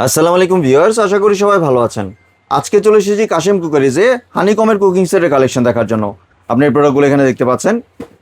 আসসালামু আলাইকুম ভিউয়ার্স, আশা করি সবাই ভালো আছেন। আজকে চলে এসেছি কাশেম কুকারিজে হানিকমের কুকিং সেটের কালেকশন দেখার জন্য। আপনি এই প্রোডাক্টগুলো এখানে দেখতে পাচ্ছেন।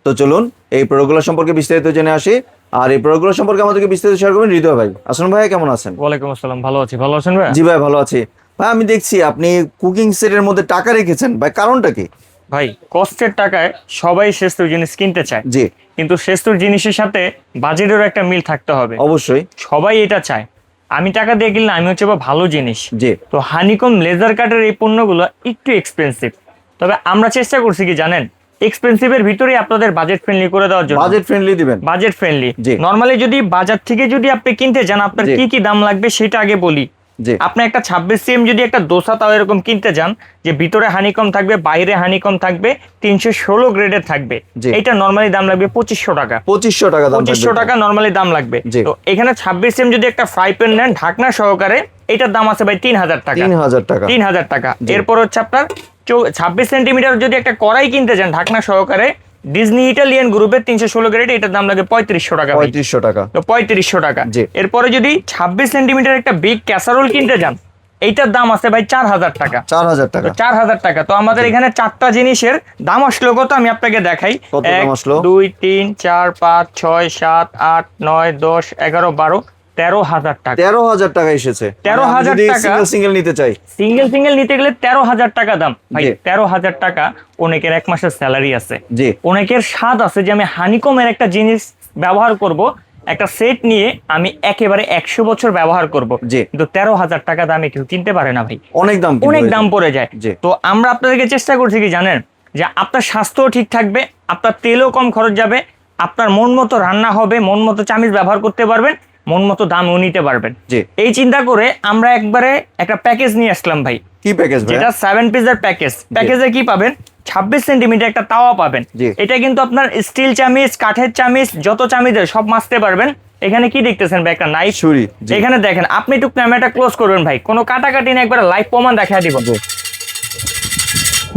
তো চলুন এই প্রোডাক্টগুলো সম্পর্কে বিস্তারিত জেনে আসি। আর এই প্রোডাক্টগুলো সম্পর্কে আমাদেরকে বিস্তারিত শেয়ার করবেন হৃদয় ভাই। আসসালামু ভাই, কেমন আছেন? ওয়ালাইকুম আসসালাম, ভালো আছি। ভালো আছেন ভাই? জি ভাই, ভালো আছি। ভাই আমি দেখছি আপনি কুকিং সেটের মধ্যে টাকা রেখেছেন, ভাই কারণটা কি? ভাই, কষ্টের টাকায় সবাই শ্রেষ্ঠ জিনিস কিনতে চায়, জি কিন্তু শ্রেষ্ঠ জিনিসের সাথে বাজেটেরও একটা মিল থাকতে হবে। অবশ্যই। সবাই এটা চায়। আমি টাকা দিয়ে কিনলে আমি হচ্ছে বা ভালো জিনিস। জি তো হানিকম লেজার কাটের এই পণ্যগুলো একটু এক্সপেন্সিভ, তবে আমরা চেষ্টা করছি কি জানেন, এক্সপেন্সিভের ভিতরেই আপনাদের বাজেট ফ্রেন্ডলি করে দেওয়ার জন্য। বাজেট ফ্রেন্ডলি দিবেন। Budget friendly. জি। নরমালি যদি বাজার থেকে যদি আপনি কিনতে যান, আপনার জি। কি কি দাম লাগবে সেটা আগে বলি। জি আপনি একটা 26 সিএম যদি একটা দোসা তাও এরকম কিনতে যান, যে ভিতরে হানিকম থাকবে বাইরে হানিকম থাকবে, 316 গ্রেডের থাকবে, জি। এটা নরমালি দাম লাগবে 2500 টাকা। 2500 টাকা দাম 2500 টাকা নরমালি দাম লাগবে। জি। তো এখানে 26 সিএম যদি একটা ফ্রাই প্যান নেন ঢাকনা সহকারে, এটার দাম আছে ভাই 3000 টাকা। 3000 টাকা। 3000 টাকা। জি। এরপর হচ্ছে আপনার 26 সেন্টিমিটার যদি একটা কড়াই কিনতে যান ঢাকনা সহকারে, ডিজনি ইটালিয়ান গ্রুপের 316 গ্রেড, এটার দাম লাগে 3500 টাকা ভাই। 3500 টাকা। তো 3500 টাকা। জি। এরপরে যদি 26 সেন্টিমিটার একটা বিগ ক্যাসারোল কিনতে যান, এইটার দাম আছে ভাই 4000 টাকা। 4000 টাকা। 4000 টাকা। তো আমাদের এখানে চারটা জিনিসের দাম আসলো কত আমি আপনাকে দেখাই। কত দাম আসলো? 1 2 3 4 5 6 7 8 9 10 11 12 13,000 টাকা। 13,000 টাকা এসেছে। 13,000 যদি টাকা। সিঙ্গেল নিতে চাই। সিঙ্গেল নিতে গেলে 13,000 টাকা দাম ভাই। জি। 13,000 টাকা। অনেকের এক মাসের স্যালারি আছে, জি অনেকের স্বাদ আছে যে আমি হানিকমের একটা জিনিস ব্যবহার করব, একটা সেট নিয়ে আমি একেবারে 100 বছর ব্যবহার করব। জি। কিন্তু 13,000 টাকা দামে কেউ কিনতে পারে না ভাই। অনেক দাম কিন্তু অনেক হয়েছে। দাম পড়ে যায়। জি। তো আমরা আপনাদেরকে চেষ্টা করছি কি জানেন, যে আপনার স্বাস্থ্যও ঠিক থাকবে, আপনার তেলও কম খরচ যাবে, আপনার মন মতো রান্না হবে, মন মতো চামিচ ব্যবহার করতে পারবেন, মন মতো দামও নিতে পারবেন। জি। এই চিন্তা করে আমরা একবারে একটা প্যাকেজ নিয়ে আসলাম ভাই, কি প্যাকেজ ভাই? যেটা 7 পিসের প্যাকেজ। প্যাকেজে কি পাবেন? 26 সেন্টিমিটার একটা তাওয়া পাবেন। জি। এটা কিন্তু আপনার স্টিল চামিচ, কাঠের চামিচ, যত চামিচের সব মাজতে পারবেন। এখানে কি দেখতেছেন ভাই? একটা নাইফ ছুরি। জি। এখানে দেখেন। আপনি একটু ক্যামেরাটা ক্লোজ করবেন ভাই, কোনো কাটাকাটি না, একবার লাইভ প্রমাণ দেখা দিব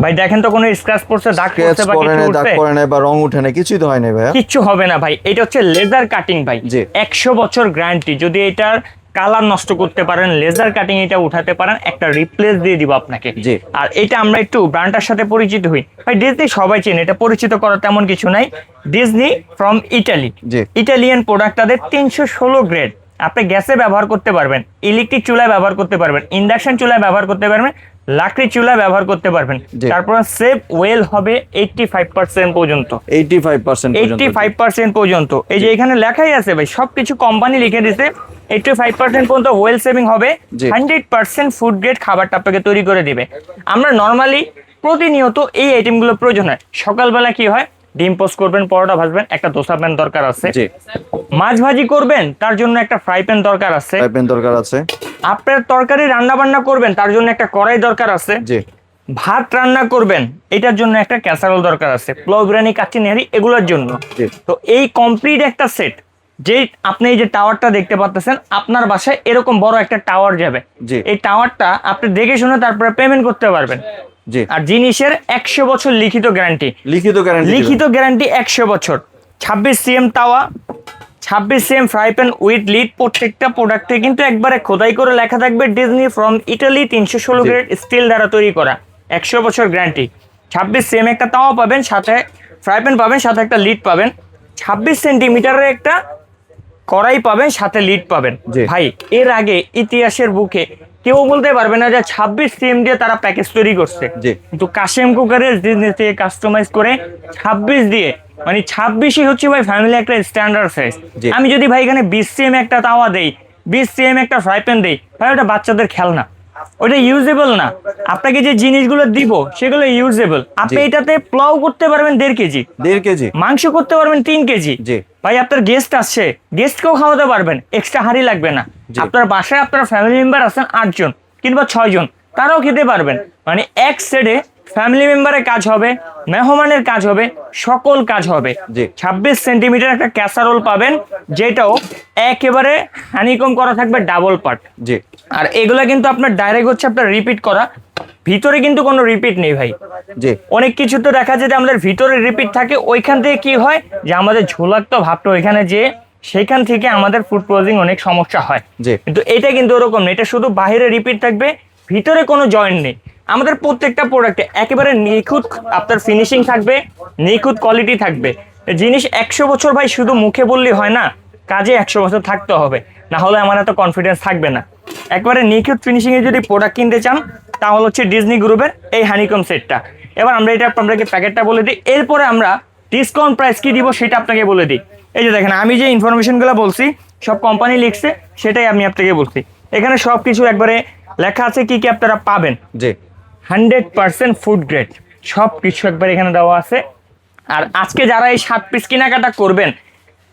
ভাই। দেখেন তো কোনো স্ক্র্যাচ পড়ছে, দাগ পড়ছে বা কিছু দাগ উঠছে? পড়ে নাই বা রং উঠে নাই, কিছুই তো হয় নাই ভাই। কিচ্ছু হবে না ভাই। এটা হচ্ছে লেজার কাটিং ভাই। জি। 100 বছর গ্যারান্টি। যদি এটার কালার নষ্ট করতে পারেন, লেজার কাটিং এটা উঠাতে পারেন, একটা রিপ্লেস দিয়ে দিব আপনাকে। জি। আর এটা আমরা একটু ব্র্যান্ডটার সাথে পরিচিত হই ভাই। ডিজনি সবাই চেনে, এটা পরিচিত করার তেমন কিছু নাই। Disney from Italy. G. Italian product, তাদের 316 গ্রেড। আপনি গ্যাসে ব্যবহার করতে পারবেন, ইলেকট্রিক চুলায় ব্যবহার করতে পারবেন, ইন্ডাকশন চুলায় ব্যবহার করতে পারবেন, লাকড়ি চুলায় ব্যবহার করতে পারবেন। জি। তারপর সেভ ওয়েল হবে 85% পর্যন্ত। 85% পর্যন্ত। 85% পর্যন্ত। এই যে এখানে লেখাই আছে ভাই, সবকিছু কোম্পানি লিখে দিছে। 85% পর্যন্ত ওয়েল সেভিং হবে। জি। 100% ফুড গ্রেড খাবারটা আপনাকে তৈরি করে দিবে। আমরা নর্মালি প্রতিনিয়ত এই আইটেমগুলো প্রয়োজন হয়। সকালবেলা কি হয়, ডিম পোস্ট করবেন, পরোটা ভাজবেন, একটা দোসা প্যান দরকার আছে। জি। মাছ ভাজি করবেন, তার জন্য একটা ফ্রাই প্যান দরকার আছে। ফ্রাই প্যান দরকার আছে। আপনার তরকারি রান্না বান্না করবেন, তার জন্য একটা কড়াই দরকার আছে। জি। ভাত রান্না করবেন, এটার জন্য একটা ক্যাসারোল দরকার আছে। পোলাও, বিরিয়ানি, কাচ্চি নেহারি এগুলোর জন্য। জি। তো এই কমপ্লিট একটা সেট, যে আপনি এই যে টাওয়ারটা দেখতে পাচ্ছেন, আপনার বাসায় এরকম বড় একটা টাওয়ার যাবে। জি। এই টাওয়ারটা আপনি দেখে শুনে তারপরে পেমেন্ট করতে পারবেন। জি। আর জিনিসের 100 বছর লিখিত গ্যারান্টি। লিখিত গ্যারান্টি। লিখিত গ্যারান্টি 100 বছর। 26 সিএম তাওয়া, 26 CM fry pan with lead. প্রত্যেকটা প্রোডাক্টে কিন্তু একবারে খোদাই করে লেখা থাকবে Disney from Italy, 316 grade still দ্বারা তৈরি করা, 100 বছর গ্যারান্টি। 26 সিএম একটা তাওয়া পাবেন, সাথে ফ্রাই প্যান পাবেন, সাথে একটা লিড পাবেন। 26 সেন্টিমিটারের একটা কড়াই পাবেন, সাথে লিড পাবেন। জি। ভাই, এর আগে ইতিহাসের বুকে কেউ বলতে পারবে না যে 26 সিএম দিয়ে তারা প্যাকেজ তৈরি করছে। জি। কিন্তু কাশেম কুকারের ডিজনি থেকে কাস্টমাইজ করে 26 দিয়ে, মানে 26ই হচ্ছে ভাই ফ্যামিলি একটা স্ট্যান্ডার্ড সাইজ। জি। আমি যদি ভাই এখানে 20 সিএম একটা তাওয়া দেই, 20 সিএম একটা ফ্রাই প্যান দেই, ভাই ওটা বাচ্চাদের খেলনা, ওটা ইউজেবল না। আপনাকে যে জিনিসগুলো দিব সেগুলো ইউজেবল। আপনি জি। এটাতে পোলাও করতে পারবেন 1.5 কেজি, 1.5 কেজি। মাংস করতে পারবেন 3 কেজি। জি। ভাই আপনার গেস্ট আসছে, গেস্টকেও খাওয়াতে পারবেন, এক্সট্রা হাঁড়ি লাগবে না। জি। আপনার বাসায় আপনার ফ্যামিলি মেম্বার আছেন 8 জন কিংবা 6 জন, তারাও খেতে পারবেন। মানে এক সেটে ফ্যামিলি মেম্বারের কাজ হবে, মেহমানের কাজ হবে, সকল কাজ হবে। জি। 26 সেন্টিমিটার একটা ক্যাসারোল পাবেন, যেটাও একেবারে হানিকম করা থাকবে, ডাবল পার্ট। জি। আর এগুলা কিন্তু আপনার ডাইরেক্ট হচ্ছে আপনার রিপিট করা, ভিতরে কিন্তু কোনো রিপিট নেই ভাই। জি। অনেক কিছু তো দেখা যায় যে আমাদের ভিতরে রিপিট থাকে, ওইখান থেকে কি হয় যে আমাদের ঝোলাক্ত ভাবটা ওইখানে যে সেখান থেকে আমাদের ফুড পয়জনিং অনেক সমস্যা হয়। জি। কিন্তু এটা কিন্তু ওরকম না, এটা শুধু বাইরে রিপিট থাকবে, ভিতরে কোনো জয়েন্ট নেই। আমাদের প্রত্যেকটা প্রোডাক্টে একেবারে নিখুঁত আপনার ফিনিশিং থাকবে, নিখুঁত কোয়ালিটি থাকবে। জিনিস 100 বছর ভাই শুধু মুখে বললেই হয় না, কাজে 100 বছর থাকতে হবে, না হলে আমার এত কনফিডেন্স থাকবে না। একবারে নিখুঁত ফিনিশিং এ যদি প্রোডাক্ট কিনতে চান তাহলে হচ্ছে ডিজনি গ্রুপের এই হানিকম সেটটা। এবার আমরা এটা আপনাদেরকে প্যাকেটটা বলে দিই, এরপরে আমরা ডিসকাউন্ট প্রাইস কি দিব সেটা আপনাকে বলে দিই। এই যে দেখেন, আমি যে ইনফরমেশনগুলো বলছি সব কোম্পানি লিখছে, সেটাই আমি আপনাকে বলছি। এখানে সব কিছু একবারে লেখা আছে কি কি আপনারা পাবেন। জি 100% ফুড গ্রেড সব কিছু একবার এখানে দেওয়া আছে। আর আজকে যারা এই 7 পিস কেনাকাটা করবেন,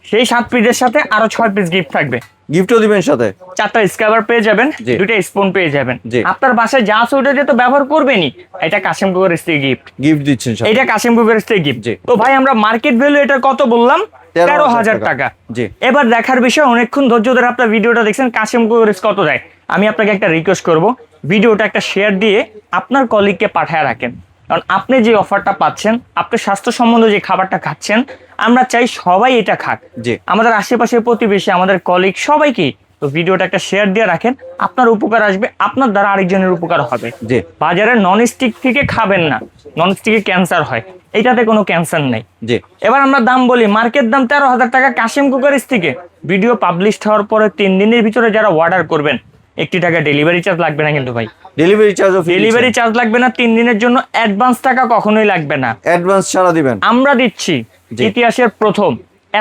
সেই 7 পিসের সাথে আরো 6 পিস গিফট থাকবে। গিফটও দিবেন সাথে, 4টা স্ক্রাবার পেয়ে যাবেন, জি। 2টা স্পুন পেয়ে যাবেন। জি। আপনার বাসায় যা আছে ওটা দিয়ে তো ব্যবহার করবেনই। এটা কাশিম কুকারের থেকে গিফট, গিফট দিচ্ছেন সাথে। এটা কাশিম কুকারের থেকে গিফট। জি। তো ভাই আমরা মার্কেট ভ্যালু এটা কত বললাম? 13,000 টাকা। জি। এবার দেখার বিষয়, অনেকক্ষণ ধৈর্য ধরে আপনার ভিডিওটা দেখছেন, কাশিম কুকারের কত দেয়। আমি আপনাকে একটা রিকোয়েস্ট করব, ভিডিওটা একটা শেয়ার দিয়ে আপনার কলিগকে পাঠায় রাখেন। কারণ আপনি যে অফারটা পাচ্ছেন, আপনি স্বাস্থ্য সম্বন্ধে যে খাবারটা খাচ্ছেন, আমরা চাই সবাই এটা খাক। জি। আমাদের আশেপাশের প্রতিবেশী, আমাদের কলিগ, সবাইকে। তো ভিডিওটা একটা শেয়ার দিয়ে রাখেন, আপনার উপকার আসবে, আপনার দ্বারা আরেকজনের উপকার হবে। জি। বাজারে নন স্টিক থেকে খাবেন না, নন স্টিকে ক্যান্সার হয়, এটাতে কোনো ক্যান্সার নেই। জি। এবার আমরা দাম বলি, মার্কেট দাম 13,000 টাকা কাশিম কুকারিজ থেকে। ভিডিও পাবলিশ হওয়ার পরে 3 দিনের ভিতরে যারা অর্ডার করবেন, 1 টাকা ডেলিভারি চার্জ লাগবে না কিন্তু ভাই। ডেলিভারি চার্জও ফ্রি, ডেলিভারি চার্জ লাগবে না, 3 দিনের জন্য অ্যাডভান্স টাকা কখনোই লাগবে না। অ্যাডভান্স ছাড়া দিবেন। আমরা দিচ্ছি জি। ইতিহাসের প্রথম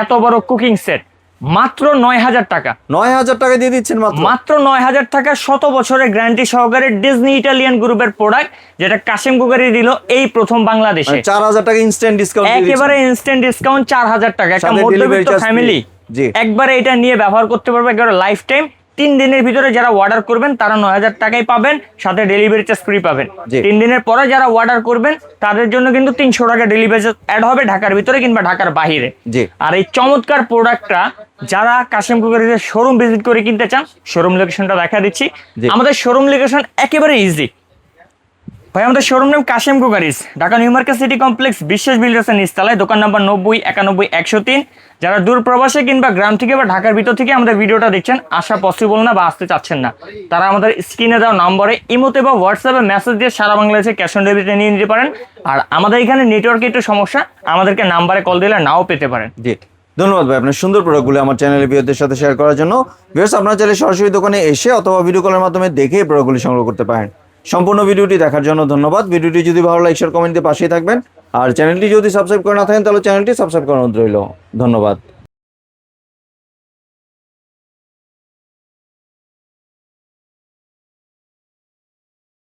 এত বড় কুকিং সেট মাত্র 9,000 টাকা। 9,000 টাকা দিয়ে দিচ্ছেন মাত্র। মাত্র 9,000 টাকা, 100 বছরের গ্যারান্টি সহকারে ডিজনি ইটালিয়ান গ্রুপের প্রোডাক্ট, যেটা কাশিম কুকারি দিল এই প্রথম বাংলাদেশে। 4,000 টাকা ইনস্ট্যান্ট ডিসকাউন্ট দিয়ে একেবারে ইনস্ট্যান্ট ডিসকাউন্ট, 4,000 টাকা। একটা সাথে delivery মধ্যবিত্ত charge ফ্যামিলি free। জি। একবারে এটা নিয়ে ব্যবহার করতে পারবে একেবারে লাইফ টাইম। 3 দিনের ভিতরে যারা অর্ডার করবেন তারা 9,000 টাকাই পাবেন, সাথে ডেলিভারি চার্জ ফ্রি পাবেন। জি। 3 দিনের পরে যারা অর্ডার করবেন তাদের জন্য কিন্তু 300 টাকা ডেলিভারি চার্জ অ্যাড হবে, ঢাকার ভিতরে কিংবা ঢাকার বাইরে। জি। আর এই চমৎকার প্রোডাক্টটা যারা কাশিম কুকারিজের শোরুম ভিজিট করে কিনতে চান, শোরুম লোকেশনটা দেখা দিচ্ছি। জি। আমাদের শোরুম লোকেশন একেবারে ইজি ভাই। আমাদের শোরুম নাম Kashim cookeries, Dhaka new market city complex, Biswas বিল্ডার্সের নিচতলায়, দোকান নাম্বার 90 91 103। যারা দূর প্রবাসে কিংবা গ্রাম থেকে বা ঢাকার ভিতর থেকে আমাদের ভিডিওটা দেখছেন, আসা পসিবল না বা আসতে চাচ্ছেন না, তারা আমাদের স্ক্রিনে দেওয়া নম্বরে ইমোতে বা হোয়াটসঅ্যাপে মেসেজ দিয়ে সারা বাংলাদেশে ক্যাশ অন ডেলিভারিতে নিয়ে নিতে পারেন। আর আমাদের এখানে নেটওয়ার্কে একটু সমস্যা, আমাদেরকে নাম্বারে কল দিলে নাও পেতে পারেন। জি। ধন্যবাদ ভাই আপনার সুন্দর প্রোডাক্টগুলো আমার চ্যানেলের ভিউয়ারদের সাথে শেয়ার করার জন্য। ভিউয়ার্স, আপনারা চাইলে সরাসরি দোকানে এসে অথবা ভিডিও কলের মাধ্যমে দেখে এই প্রোডাক্টগুলি সংগ্রহ করতে পারেন। সম্পূর্ণ ভিডিওটি দেখার জন্য ধন্যবাদ। ভিডিওটি যদি ভালো লাগে শেয়ার কমেন্ট দিয়ে পাশেই থাকবেন। আর চ্যানেলটি যদি সাবস্ক্রাইব করে না থাকেন তাহলে চ্যানেলটি সাবস্ক্রাইব করার অনুরোধ রইল। ধন্যবাদ।